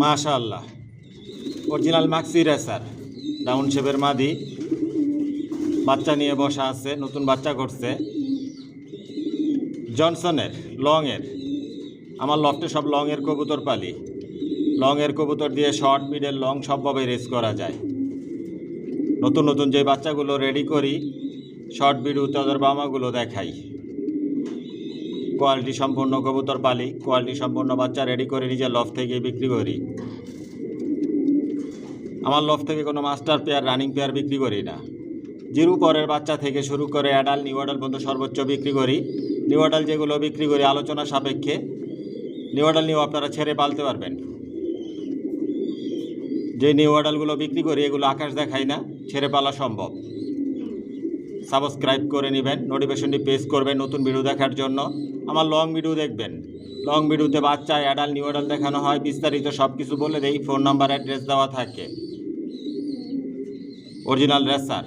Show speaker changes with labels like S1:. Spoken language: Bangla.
S1: মাশাআল্লাহ, অরিজিনাল মাক্সি রেসার ডাউন শেপের মাদি বাচ্চা নিয়ে বসা আছে, নতুন বাচ্চা করছে। জনসনের লংয়ের, আমার লফটে সব লংয়ের কবুতর পালি। লংয়ের কবুতর দিয়ে শর্ট, মিডল, লং সবভাবে রেস করা যায়। নতুন নতুন যে বাচ্চাগুলো রেডি করি, শর্ট ভিডিওতে ওদের বামাগুলো দেখাই। কোয়ালিটি সম্পন্ন কবুতর পালি, কোয়ালিটি সম্পন্ন বাচ্চা রেডি করে নিজের লফ থেকে বিক্রি করি। আমার লফ থেকে কোনো মাস্টার পেয়ার, রানিং পেয়ার বিক্রি করি না। জিরো পরের বাচ্চা থেকে শুরু করে অ্যাডাল, নিউ অ্যাডাল পর্যন্ত সর্বোচ্চ বিক্রি করি। নিউ অ্যাডাল যেগুলো বিক্রি করি আলোচনা সাপেক্ষে। নিউ অ্যাডাল নিয়েও আপনারা ছেড়ে পালতে পারবেন। যে নিউ অ্যাডালগুলো বিক্রি করি এগুলো আকাশ দেখাই না, ছেড়ে পালা সম্ভব। সাবস্ক্রাইব করে নেবেন, নোটিফিকেশনটি প্রেস করবেন নতুন ভিডিও দেখার জন্য। আমার লং ভিডিও দেখবেন, লং ভিডিওতে বাচ্চা, অ্যাডাল, নিউ অ্যাডাল দেখানো হয়, বিস্তারিত সব কিছু বলে দেই, ফোন নাম্বার, অ্যাড্রেস দেওয়া থাকে। Original racer.